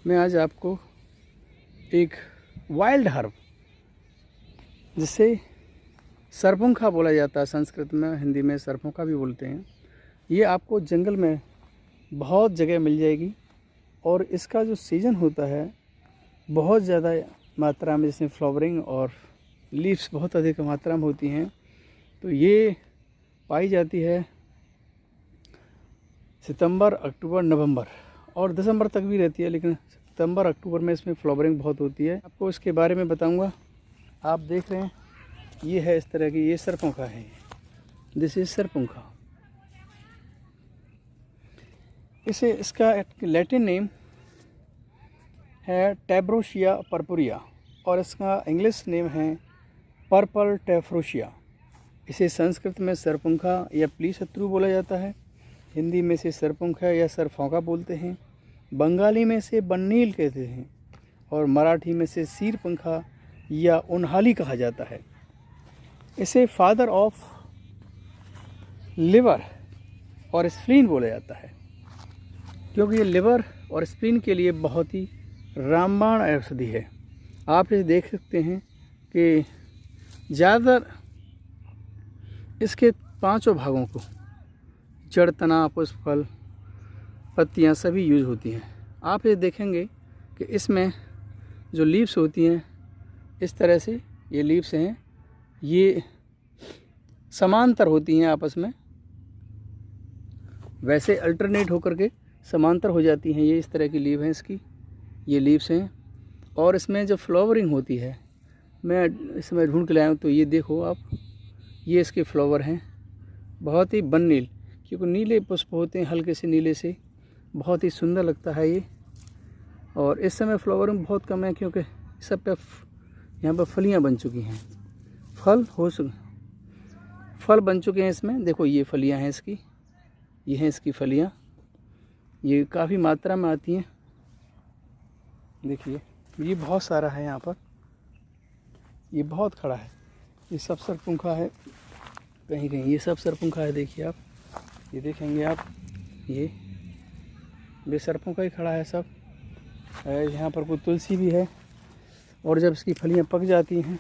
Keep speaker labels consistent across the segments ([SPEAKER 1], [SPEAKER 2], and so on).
[SPEAKER 1] मैं आज आपको एक वाइल्ड हर्ब, जिसे सरपुंखा बोला जाता है संस्कृत में, हिंदी में सरपुंखा भी बोलते हैं, ये आपको जंगल में बहुत जगह मिल जाएगी। और इसका जो सीज़न होता है बहुत ज़्यादा मात्रा में, जिसमें फ्लावरिंग और लीव्स बहुत अधिक मात्रा में होती हैं। तो ये पाई जाती है सितंबर, अक्टूबर, नवंबर और दिसंबर तक भी रहती है, लेकिन सितंबर अक्टूबर में इसमें फ्लावरिंग बहुत होती है। आपको इसके बारे में बताऊंगा। आप देख रहे हैं ये है इस तरह की, ये सरपुंखा है, दिस इज सरपुंखा। इसका लैटिन नेम है टैब्रोशिया पर्पुरिया और इसका इंग्लिश नेम है पर्पल टैफ्रोशिया। इसे संस्कृत में सरपुंखा या प्लीशत्रु बोला जाता है, हिंदी में से सरपुंखा या सरफौका बोलते हैं, बंगाली में से बन्नील कहते हैं और मराठी में से सीरपंखा या उन्हाली कहा जाता है। इसे फादर ऑफ लिवर और स्प्लीन बोला जाता है, क्योंकि ये लिवर और स्प्लीन के लिए बहुत ही रामबाण औषधि है। आप इसे देख सकते हैं कि ज़्यादातर इसके पांचों भागों को, जड़, तना, पुष्प, फल, पत्तियां सभी यूज होती हैं। आप ये देखेंगे कि इसमें जो लीव्स होती हैं, इस तरह से ये लीव्स हैं, ये समांतर होती हैं आपस में, वैसे अल्टरनेट होकर के समांतर हो जाती हैं। ये इस तरह की लीव हैं इसकी, ये लीव्स हैं। और इसमें जब फ्लावरिंग होती है, मैं इसमें ढूंढ के लाया हूँ, तो ये देखो आप, ये इसके फ्लावर हैं, बहुत ही बन्नील, क्योंकि नीले पुष्प होते हैं, हल्के से नीले से, बहुत ही सुंदर लगता है ये। और इस समय फ्लावरिंग बहुत कम है, क्योंकि सब पे यहाँ पर फलियाँ बन चुकी हैं, फल बन चुके हैं इसमें। देखो ये फलियाँ हैं इसकी, ये हैं इसकी फलियाँ, ये काफ़ी मात्रा में आती हैं। देखिए ये बहुत सारा है यहाँ पर, ये बहुत खड़ा है, ये सब सरपुंखा है, कहीं कहीं ये सब सरपुंखा है। देखिए आप, ये देखेंगे आप, ये सरपुंखा ही खड़ा है सब। यहाँ पर कोई तुलसी भी है। और जब इसकी फलियाँ पक जाती हैं,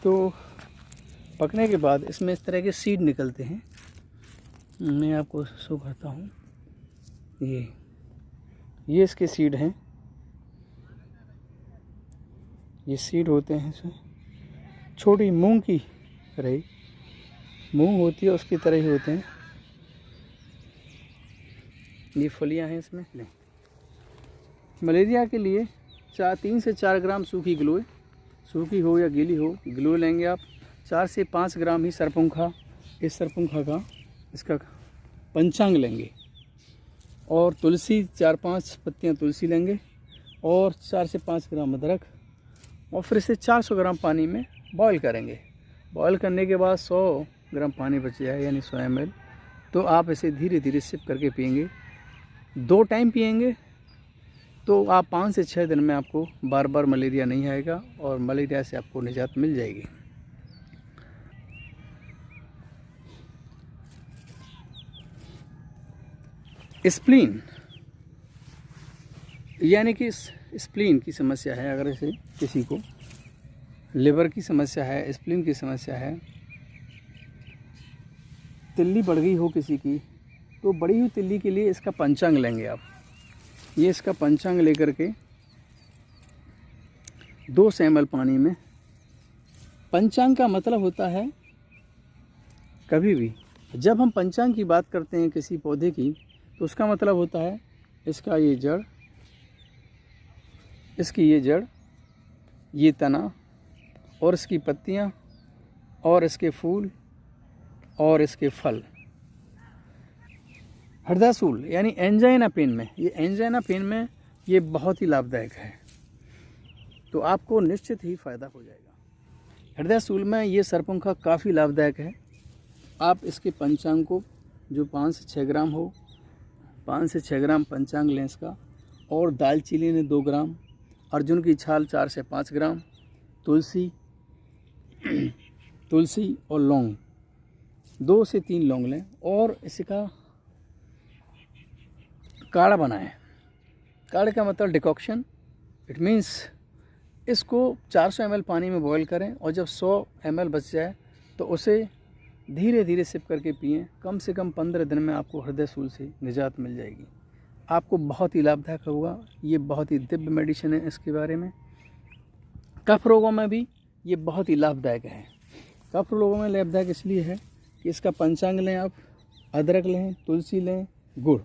[SPEAKER 1] तो पकने के बाद इसमें इस तरह के सीड निकलते हैं। मैं आपको शो करता हूँ, ये इसके सीड हैं, ये सीड होते हैं इसमें, छोटी मूंग की तरह, मूंग होती है उसकी तरह ही होते हैं। ये फलियां हैं इसमें। मलेरिया के लिए 3 से 4 ग्राम सूखी गिलोय, सूखी हो या गीली हो, गिलोय लेंगे आप। 4 से 5 ग्राम ही सरपुंखा, इस सरपुंखा का इसका पंचांग लेंगे। और तुलसी 4-5 पत्तियां तुलसी लेंगे और 4 से 5 ग्राम अदरक, और फिर इसे 400 ग्राम पानी में बॉईल करेंगे। बॉईल करने के बाद 100 ग्राम पानी बच जाए, यानी 100 ml, तो आप इसे धीरे धीरे सिप करके पिएंगे। 2 टाइम पिएंगे तो आप 5 से 6 दिन में आपको बार बार मलेरिया नहीं आएगा और मलेरिया से आपको निजात मिल जाएगी। स्प्लीन यानी कि स्प्लीन की समस्या है, अगर इसे किसी को लिवर की समस्या है, स्प्लीन की समस्या है, तिल्ली बढ़ गई हो किसी की, तो बढ़ी हुई तिल्ली के लिए इसका पंचांग लेंगे आप। ये इसका पंचांग लेकर के 200 ml पानी में, पंचांग का मतलब होता है, कभी भी जब हम पंचांग की बात करते हैं किसी पौधे की, तो उसका मतलब होता है इसका ये जड़, इसकी ये जड़, ये तना और इसकी पत्तियाँ और इसके फूल और इसके फल। हृदयशूल यानी एंजाइना पेन में, ये एंजाइना पेन में ये बहुत ही लाभदायक है, तो आपको निश्चित ही फ़ायदा हो जाएगा। हृदयशूल में ये सरपुंखा काफ़ी लाभदायक है। आप इसके पंचांग को, जो 5 से 6 ग्राम हो, 5 से 6 ग्राम पंचांग लें इसका, और दालचीनी ने 2 ग्राम, अर्जुन की छाल 4 से 5 ग्राम, तुलसी और लौंग 2 से 3 लौंग लें और इसका काढ़ा बनाएं। काढ़े का मतलब डिकॉक्शन, इट मीन्स इसको 400 ml पानी में बॉईल करें और जब 100 ml बच जाए तो उसे धीरे धीरे सिप करके पिएं। कम से कम 15 दिन में आपको हृदय सूल से निजात मिल जाएगी। आपको बहुत ही लाभदायक होगा। ये बहुत ही दिव्य मेडिसिन है। इसके बारे में कफ रोगों में भी ये बहुत ही लाभदायक है। कफ रोगों में लाभदायक इसलिए है कि इसका पंचांग लें आप, अदरक लें, तुलसी लें, गुड़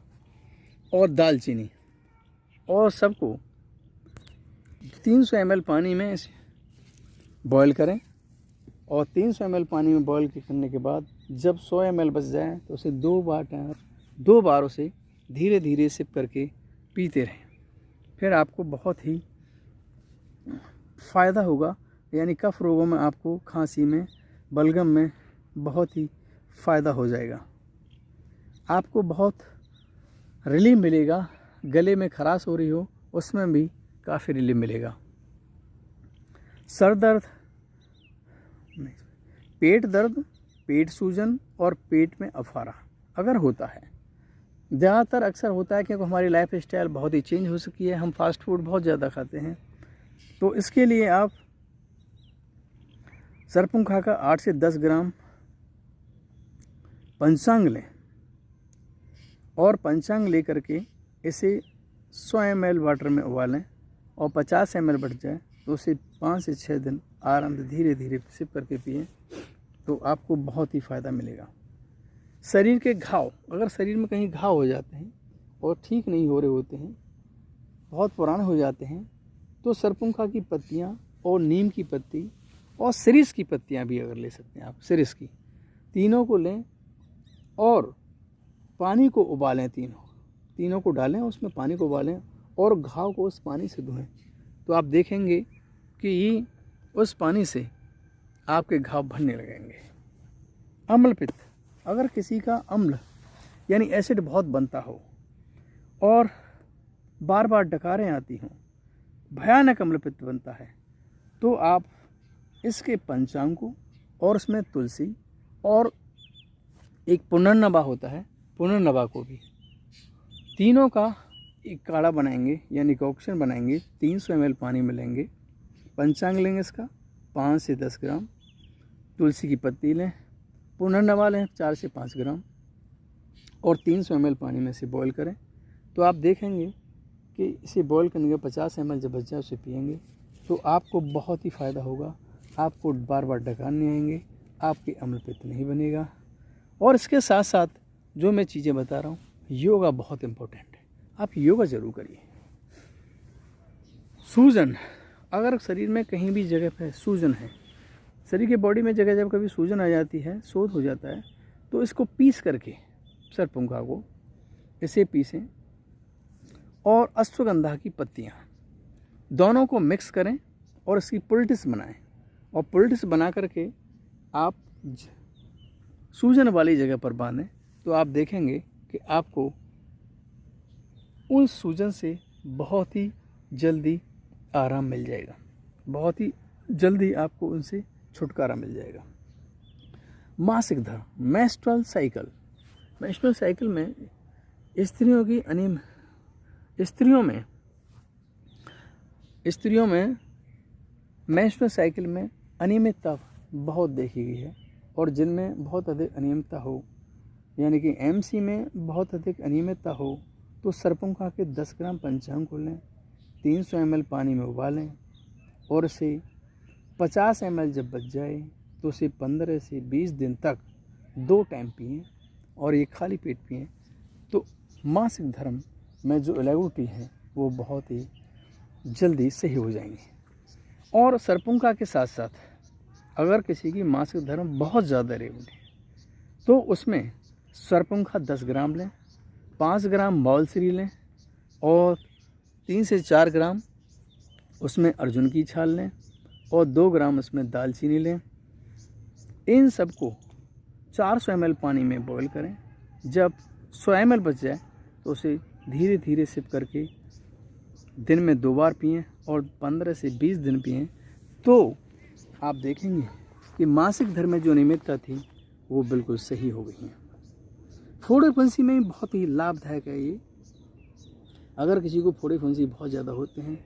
[SPEAKER 1] और दालचीनी, और सबको 300 ml पानी में इसे बॉईल करें और 300 ml पानी में बॉईल करने के बाद जब 100 ml बच जाए तो उसे 2 बार उसे धीरे धीरे सिप करके पीते रहें। फिर आपको बहुत ही फ़ायदा होगा। यानी कफ रोगों में आपको, खांसी में, बलगम में बहुत ही फ़ायदा हो जाएगा। आपको बहुत रिलीफ मिलेगा। गले में खराश हो रही हो उसमें भी काफ़ी रिलीफ मिलेगा। सर दर्द, पेट दर्द, पेट सूजन और पेट में अफारा अगर होता है, ज़्यादातर अक्सर होता है क्योंकि हमारी लाइफ स्टाइल बहुत ही चेंज हो चुकी है। हम फास्ट फूड बहुत ज़्यादा खाते हैं। तो इसके लिए आप सरपुंखा का 8 से 10 ग्राम पंचांग लें और पंचांग ले करके इसे 100 ml वाटर में उबालें और 50 ml बच जाए तो उसे 5 से 6 दिन आराम से धीरे धीरे सिप करके पिएं तो आपको बहुत ही फ़ायदा मिलेगा। शरीर के घाव, अगर शरीर में कहीं घाव हो जाते हैं और ठीक नहीं हो रहे होते हैं, बहुत पुराने हो जाते हैं, तो सरपुंखा की पत्तियां और नीम की पत्ती और सिरिस की पत्तियां भी अगर ले सकते हैं आप, सिरिस की, तीनों को लें और पानी को उबालें। तीनों को डालें, उसमें पानी को उबालें और घाव को उस पानी से धोएं तो आप देखेंगे कि उस पानी से आपके घाव भरने लगेंगे। अम्ल पित्त, अगर किसी का अम्ल यानी एसिड बहुत बनता हो और बार बार डकारें आती हों, भयानक अम्ल पित्त बनता है, तो आप इसके पंचांग को और उसमें तुलसी और एक पुनर्नवा होता है, पुनर्नवा को भी, तीनों का एक काढ़ा बनाएंगे यानी डिकॉक्शन बनाएंगे। 300 ml पानी में लेंगे, पंचांग लेंगे इसका 5 से 10 ग्राम, तुलसी की पत्ती लें, पुनर्नवा लें 4 से 5 ग्राम और 300 ml पानी में से बॉईल करें तो आप देखेंगे कि इसे बॉईल करने के 50 ml जब बच जाए उसे पिएंगे तो आपको बहुत ही फ़ायदा होगा। आपको बार बार डकार नहीं आएंगे, आपके अम्ल पित्त नहीं बनेगा। और इसके साथ साथ जो मैं चीज़ें बता रहा हूँ, योगा बहुत इम्पोर्टेंट है, आप योगा ज़रूर करिए। सूजन, अगर शरीर में कहीं भी जगह पर सूजन है, शरीर के बॉडी में जगह जब कभी सूजन आ जाती है, शोथ हो जाता है, तो इसको पीस करके, सरपुंखा को इसे पीसें और अश्वगंधा की पत्तियाँ दोनों को मिक्स करें और इसकी पुलटिस बनाएं और पुलटिस बना करके आप सूजन वाली जगह पर बांधें तो आप देखेंगे कि आपको उस सूजन से बहुत ही जल्दी आराम मिल जाएगा, बहुत ही जल्दी आपको उनसे छुटकारा मिल जाएगा। मासिक धर्म, मेंस्ट्रुअल साइकिल में स्त्रियों में मेंस्ट्रुअल साइकिल में अनियमितता बहुत देखी गई है और जिनमें बहुत अधिक अनियमितता हो, यानी कि एमसी में बहुत अधिक अनियमितता हो, तो सरपुंखा के 10 ग्राम पंचांग को लें, 300 ml पानी में उबालें और इसे 50 ml जब बच जाए तो उसे 15 से 20 दिन तक 2 टाइम पिएं और ये खाली पेट पिएं तो मासिक धर्म में जो इरेगुलरिटी है वो बहुत ही जल्दी सही हो जाएंगे। और सरपुंखा के साथ साथ अगर किसी की मासिक धर्म बहुत ज़्यादा इरेगुलर है तो उसमें सरपुंखा 10 ग्राम लें, 5 ग्राम मौलश्री लें और 3 से 4 ग्राम उसमें अर्जुन की छाल लें और 2 ग्राम उसमें दालचीनी लें। इन सबको 400 ml पानी में बॉईल करें। जब 100 ml बच जाए तो उसे धीरे धीरे सिप करके दिन में 2 बार पिएं और 15 से 20 दिन पिएं तो आप देखेंगे कि मासिक धर्म में जो अनियमितता थी वो बिल्कुल सही हो गई है। फोड़े फुंसी में बहुत ही लाभदायक है ये। अगर किसी को फोड़े फुंसी बहुत ज़्यादा होते हैं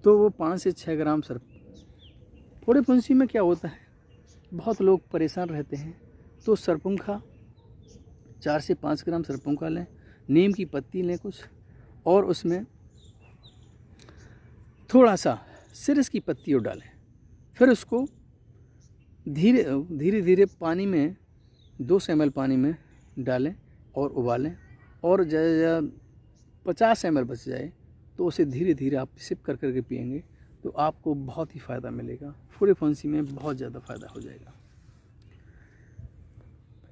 [SPEAKER 1] तो वो 5 से 6 ग्राम फोड़े फुंसी में क्या होता है, बहुत लोग परेशान रहते हैं, तो सरपुंखा 4 से 5 ग्राम सरपुंखा लें, नीम की पत्ती लें कुछ, और उसमें थोड़ा सा सिरस की पत्ती डालें। फिर उसको धीरे धीरे पानी में 200 ml पानी में डालें और उबालें, और 50 ml बच जाए तो उसे धीरे धीरे आप सिप कर करके पिएंगे तो आपको बहुत ही फ़ायदा मिलेगा। फोड़े फुंसी में बहुत ज़्यादा फ़ायदा हो जाएगा।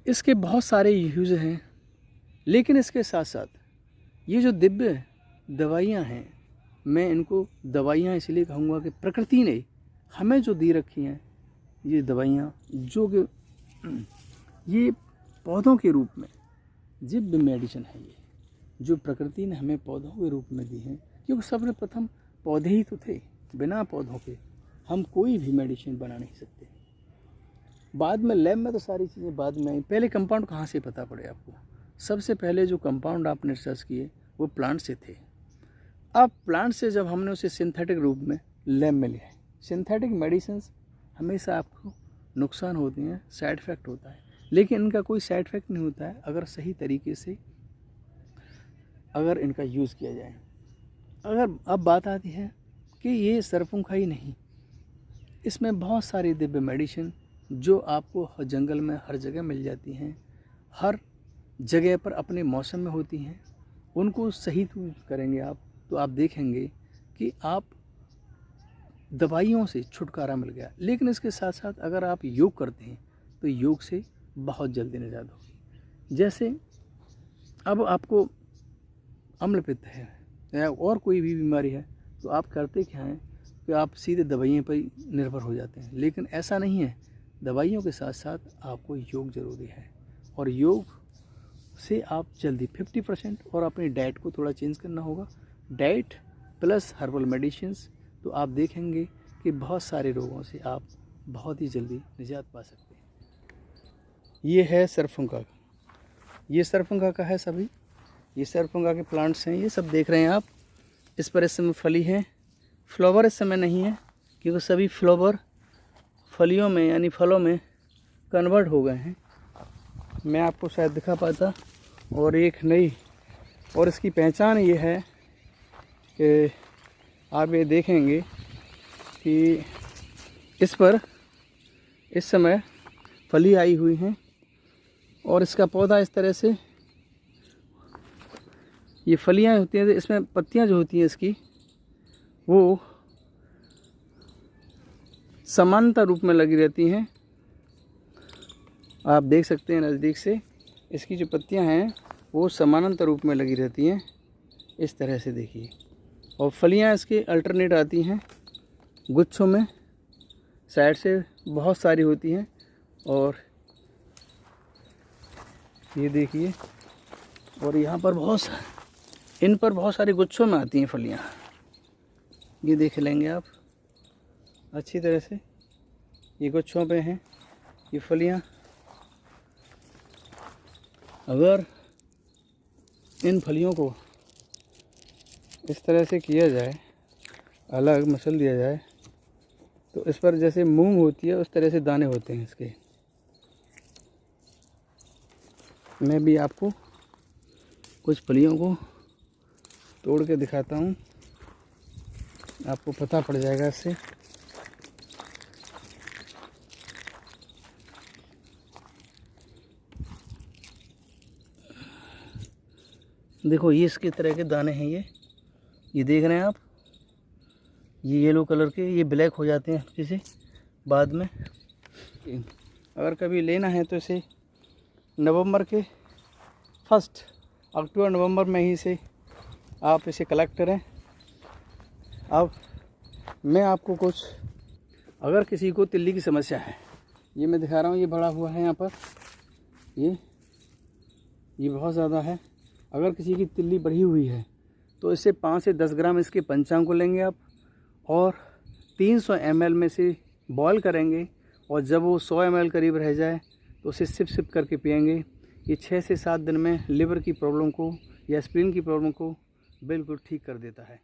[SPEAKER 1] इसके बहुत सारे यूज़ हैं, लेकिन इसके साथ साथ ये जो दिव्य दवाइयाँ हैं, मैं इनको दवाइयाँ इसलिए कहूँगा कि प्रकृति ने हमें जो दी रखी हैं ये दवाइयाँ, जो कि ये पौधों के रूप में दिव्य मेडिसिन है, ये जो प्रकृति ने हमें पौधों के रूप में दी हैं, क्योंकि सबने प्रथम पौधे ही तो थे। बिना पौधों के हम कोई भी मेडिसिन बना नहीं सकते। बाद में लैब में तो सारी चीज़ें बाद में आई, पहले कंपाउंड कहाँ से पता पड़े आपको? सबसे पहले जो कंपाउंड आपने रिसर्च किए वो प्लांट से थे। अब प्लांट से जब हमने उसे सिंथेटिक रूप में लैब में लिया है, सिंथेटिक मेडिसिन हमेशा आपको नुकसान होते हैं, साइड इफ़ेक्ट होता है, लेकिन इनका कोई साइड इफ़ेक्ट नहीं होता है अगर सही तरीके से अगर इनका यूज़ किया जाए। अगर अब बात आती है कि ये सरपुंखा ही नहीं, इसमें बहुत सारी दिव्य मेडिसिन जो आपको हर जंगल में हर जगह मिल जाती हैं, हर जगह पर अपने मौसम में होती हैं, उनको सही यूज़ करेंगे आप तो आप देखेंगे कि आप दवाइयों से छुटकारा मिल गया। लेकिन इसके साथ साथ अगर आप योग करते हैं तो योग से बहुत जल्दी निजात होगी। जैसे अब आपको अम्लपित्त है या और कोई भी बीमारी है तो आप करते क्या हैं कि आप सीधे दवाइयों पर निर्भर हो जाते हैं, लेकिन ऐसा नहीं है। दवाइयों के साथ साथ आपको योग ज़रूरी है, और योग से आप जल्दी 50%, और अपनी डाइट को थोड़ा चेंज करना होगा, डाइट प्लस हर्बल मेडिसिन्स, तो आप देखेंगे कि बहुत सारे रोगों से आप बहुत ही जल्दी निजात पा सकते हैं। ये है सरपुंखा का, ये सरपुंखा का है सभी, ये सरपुंखा के प्लांट्स हैं, ये सब देख रहे हैं आप। इस पर इस समय फली है, फ्लावर इस समय नहीं है क्योंकि सभी फ्लावर फलियों में यानी फलों में कन्वर्ट हो गए हैं। मैं आपको शायद दिखा पाता। और एक नई, और इसकी पहचान ये है कि आप ये देखेंगे कि इस पर इस समय फली आई हुई हैं, और इसका पौधा इस तरह से, ये फलियां होती हैं, इसमें पत्तियां जो होती हैं इसकी वो समानांतर रूप में लगी रहती हैं। आप देख सकते हैं नज़दीक से, इसकी जो पत्तियां हैं वो समानांतर रूप में लगी रहती हैं, इस तरह से देखिए। और फलियां इसके अल्टरनेट आती हैं गुच्छों में, साइड से बहुत सारी होती हैं, और ये देखिए, और यहाँ पर इन पर बहुत सारी गुच्छों में आती हैं फलियां। ये देख लेंगे आप अच्छी तरह से, ये गुच्छों पे हैं ये फलियां। अगर इन फलियों को इस तरह से किया जाए, अलग मसल दिया जाए, तो इस पर जैसे मूंग होती है उस तरह से दाने होते हैं इसके। मैं भी आपको कुछ फलियों को तोड़ के दिखाता हूँ, आपको पता पड़ जाएगा इससे। देखो ये इसके तरह के दाने हैं, ये देख रहे हैं आप, ये येलो कलर के, ये ब्लैक हो जाते हैं किसी बाद में। अगर कभी लेना है तो इसे नवंबर के फर्स्ट, अक्टूबर नवंबर में ही से आप इसे कलेक्ट करें। अब मैं आपको कुछ, अगर किसी को तिल्ली की समस्या है, ये मैं दिखा रहा हूँ, ये बड़ा हुआ है यहाँ पर, ये बहुत ज़्यादा है। अगर किसी की तिल्ली बढ़ी हुई है तो इससे 5 से 10 ग्राम इसके पंचांग को लेंगे आप, और 300 ml में से बॉयल करेंगे, और जब वो 100 ml करीब रह जाए तो उसे सिप करके पिएंगे। ये 6 से 7 दिन में लिवर की प्रॉब्लम को या स्प्लीन की प्रॉब्लम को बिल्कुल ठीक कर देता है।